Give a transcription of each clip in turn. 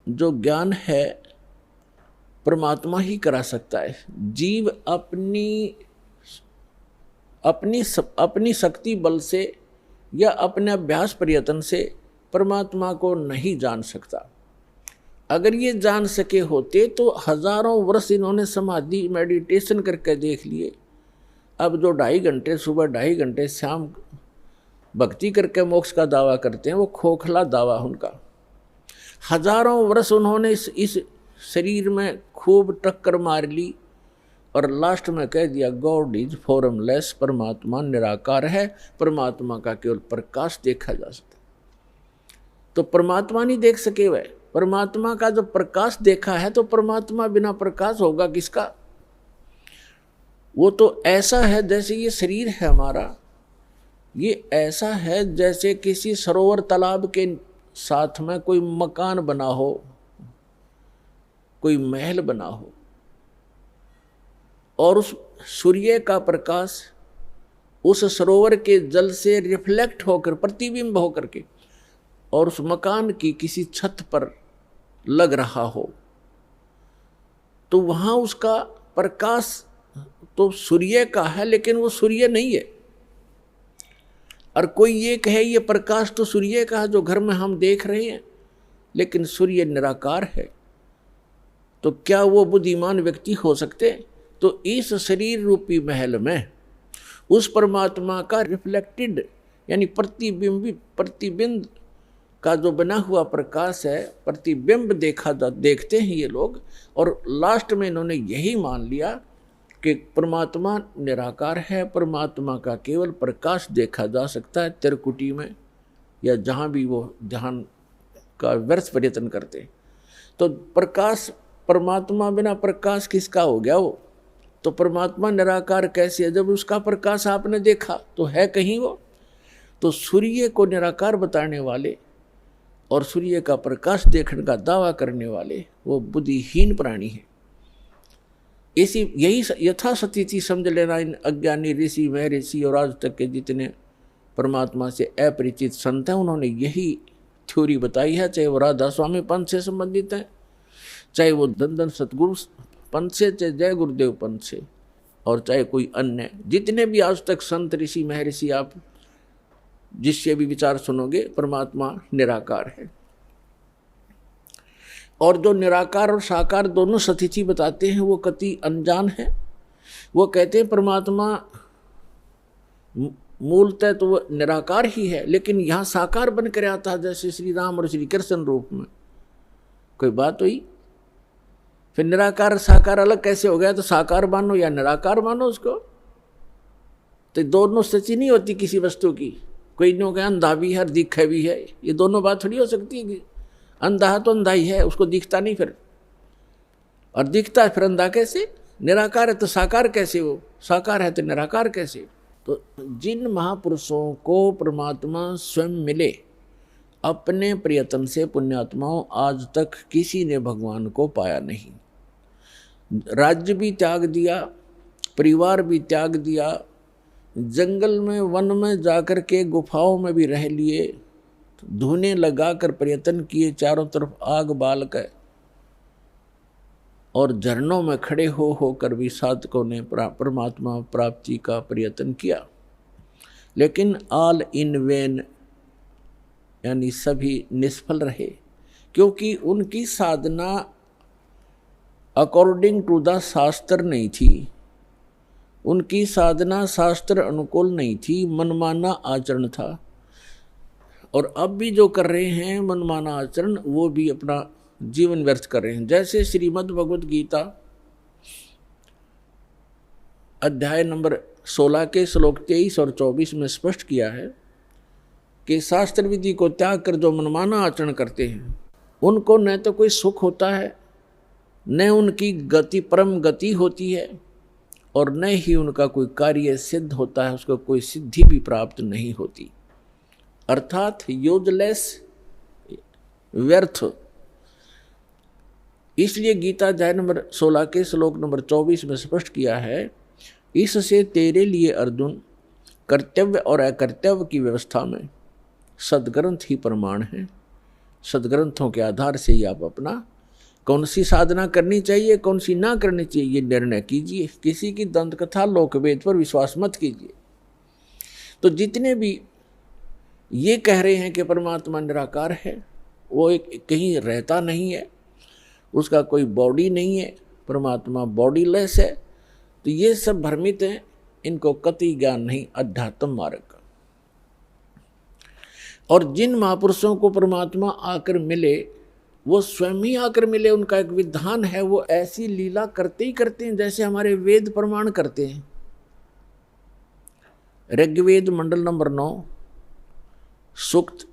जो ज्ञान है परमात्मा ही करा सकता है। जीव अपनी शक्ति बल से या अपने अभ्यास प्रयत्न से परमात्मा को नहीं जान सकता। अगर ये जान सके होते तो हजारों वर्ष इन्होंने समाधि मेडिटेशन करके देख लिए। अब जो 2.5 घंटे सुबह 2.5 घंटे शाम भक्ति करके मोक्ष का दावा करते हैं, वो खोखला दावा उनका। हजारों वर्ष उन्होंने इस शरीर में खूब टक्कर मार ली और लास्ट में कह दिया गॉड इज फॉर्मलेस, परमात्मा निराकार है, परमात्मा का केवल प्रकाश देखा जा सकता। तो परमात्मा नहीं देख सके वह, परमात्मा का जो प्रकाश देखा है, तो परमात्मा बिना प्रकाश होगा किसका? वो तो ऐसा है जैसे ये शरीर है हमारा, ये ऐसा है जैसे किसी सरोवर तालाब के साथ में कोई मकान बना हो, कोई महल बना हो, और उस सूर्य का प्रकाश उस सरोवर के जल से रिफ्लेक्ट होकर, प्रतिबिंब होकर के, और उस मकान की किसी छत पर लग रहा हो, तो वहां उसका प्रकाश तो सूर्य का है, लेकिन वो सूर्य नहीं है। और कोई ये कहे ये प्रकाश तो सूर्य का है जो घर में हम देख रहे हैं, लेकिन सूर्य निराकार है, तो क्या वो बुद्धिमान व्यक्ति हो सकते? तो इस शरीर रूपी महल में उस परमात्मा का रिफ्लेक्टेड यानी प्रतिबिंब का जो बना हुआ प्रकाश है, प्रतिबिंब देखते हैं ये लोग। और लास्ट में इन्होंने यही मान लिया कि परमात्मा निराकार है, परमात्मा का केवल प्रकाश देखा जा सकता है त्रिकुटी में या जहाँ भी वो ध्यान का व्यर्थ प्रयत्न करते। तो प्रकाश, परमात्मा बिना प्रकाश किसका हो गया वो? तो परमात्मा निराकार कैसे है जब उसका प्रकाश आपने देखा तो है कहीं वो? तो सूर्य को निराकार बताने वाले और सूर्य का प्रकाश देखने का दावा करने वाले वो बुद्धिहीन प्राणी है। यही यथास्थिति समझ लेना। इन अज्ञानी ऋषि, महर्षि और आज तक के जितने परमात्मा से अपरिचित संत हैं, उन्होंने यही थ्योरी बताई है, चाहे वो राधा स्वामी पंथ से संबंधित है, चाहे वो दंदन सतगुरु पंथ से, चाहे जय गुरुदेव पंथ से, और चाहे कोई अन्य जितने भी आज तक संत ऋषि महर्षि आप जिससे भी विचार सुनोगे, परमात्मा निराकार है। और जो निराकार और साकार दोनों स्थिति बताते हैं वो कति अनजान है। वो कहते हैं परमात्मा मूलतः तो वो निराकार ही है, लेकिन यहाँ साकार बन कर आता है, जैसे श्री राम और श्री कृष्ण रूप में। कोई बात हुई? फिर निराकार साकार अलग कैसे हो गया? तो साकार मानो या निराकार मानो उसको, तो दोनों स्थिति नहीं होती किसी वस्तु की। कोई नो कहे अंधा भी है और दिखे भी है, ये दोनों बात थोड़ी हो सकती है कि अंधा है तो अंधा ही है, उसको दिखता नहीं फिर, और दिखता है फिर अंधा कैसे? निराकार है तो साकार कैसे? वो साकार है तो निराकार कैसे? तो जिन महापुरुषों को परमात्मा स्वयं मिले अपने प्रयत्न से, पुण्यात्माओं, आज तक किसी ने भगवान को पाया नहीं। राज्य भी त्याग दिया, परिवार भी त्याग दिया, जंगल में वन में जाकर के गुफाओं में भी रह लिए, धुने लगाकर प्रयत्न किए, चारों तरफ आग बाल कर, और झरनों में खड़े होकर भी साधकों ने परमात्मा प्राप्ति का प्रयत्न किया, लेकिन ऑल इन वेन यानी सभी निष्फल रहे, क्योंकि उनकी साधना अकॉर्डिंग टू द शास्त्र नहीं थी, उनकी साधना शास्त्र अनुकूल नहीं थी, मनमाना आचरण था। और अब भी जो कर रहे हैं मनमाना आचरण, वो भी अपना जीवन व्यर्थ कर रहे हैं। जैसे श्रीमद् भगवद गीता अध्याय नंबर 16 के श्लोक 23 और 24 में स्पष्ट किया है कि शास्त्र विधि को त्याग कर जो मनमाना आचरण करते हैं, उनको न तो कोई सुख होता है, न उनकी गति परम गति होती है, और न ही उनका कोई कार्य सिद्ध होता है, उसको कोई सिद्धि भी प्राप्त नहीं होती, अर्थात यूजलेस, व्यर्थ। इसलिए गीता अध्याय नंबर 16 के श्लोक नंबर 24 में स्पष्ट किया है, इससे तेरे लिए अर्जुन कर्तव्य और अकर्तव्य की व्यवस्था में सदग्रंथ ही प्रमाण है, सदग्रंथों के आधार से ही आप अपना कौन सी साधना करनी चाहिए, कौन सी ना करनी चाहिए, ये निर्णय कीजिए। किसी की दंत कथा लोकवेद पर विश्वास मत कीजिए। तो जितने भी ये कह रहे हैं कि परमात्मा निराकार है, वो एक कहीं रहता नहीं है, उसका कोई बॉडी नहीं है, परमात्मा बॉडीलेस है, तो ये सब भ्रमित हैं, इनको कति ज्ञान नहीं अध्यात्म मार्ग का। और जिन महापुरुषों को परमात्मा आकर मिले वो स्वयं ही आकर मिले, उनका एक विधान है, वो ऐसी लीला करते ही करते हैं जैसे हमारे वेद प्रमाण करते हैं। ऋग्वेद मंडल नंबर 9 सूक्त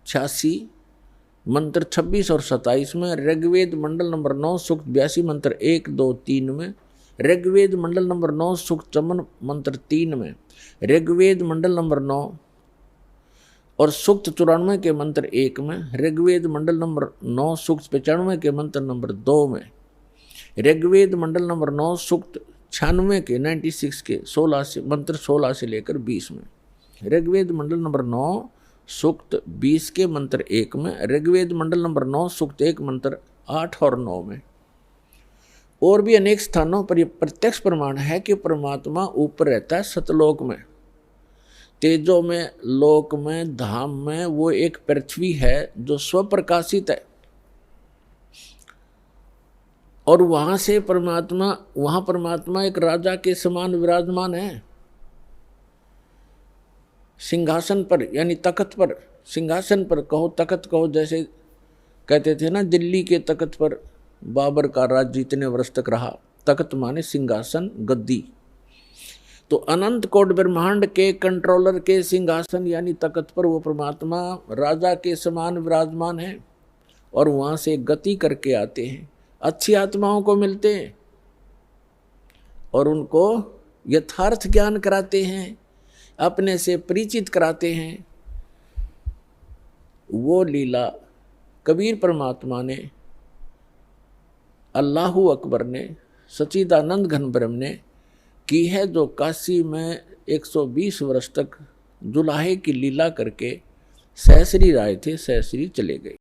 86 मंत्र 26 और 27 में, ऋग्वेद मंडल नंबर 9 सूक्त 82 मंत्र 1, 2, 3 में, ऋग्वेद मंडल नंबर 9 सूक्त 54 मंत्र 3 में, ऋग्वेद मंडल नंबर 9 और सूक्त 94 के मंत्र 1 में, ऋग्वेद मंडल नंबर 9 सूक्त 95 के मंत्र नंबर 2 में, ऋग्वेद मंडल नंबर 9 सूक्त 96 के 96 के 16 से मंत्र 16 से लेकर 20 में, ऋग्वेद मंडल नंबर 9 सूक्त 20 के मंत्र 1 में, ऋग्वेद मंडल नंबर 9 सूक्त 1 मंत्र 8 और 9 में। और भी अनेक स्थानों पर यह प्रत्यक्ष प्रमाण है कि परमात्मा ऊपर रहता है सतलोक में, तेजो में, लोक में, धाम में। वो एक पृथ्वी है जो स्वप्रकाशित है, और वहां से परमात्मा, वहां परमात्मा एक राजा के समान विराजमान है, सिंहासन पर, यानी तख्त पर, सिंहासन पर कहो, तख्त कहो, जैसे कहते थे ना दिल्ली के तख्त पर बाबर का राज्य इतने वर्ष तक रहा। तख्त माने सिंहासन, गद्दी। तो अनंत कोट ब्रह्मांड के कंट्रोलर के सिंहासन यानी तख्त पर वो परमात्मा राजा के समान विराजमान है, और वहां से गति करके आते हैं, अच्छी आत्माओं को मिलते हैं और उनको यथार्थ ज्ञान कराते हैं, अपने से परिचित कराते हैं। वो लीला कबीर परमात्मा ने, अल्लाहु अकबर ने, सच्चिदानंद घन ब्रह्म ने की है, जो काशी में 120 वर्ष तक जुलाहे की लीला करके सहस्री राय थे, सहस्री चले गए।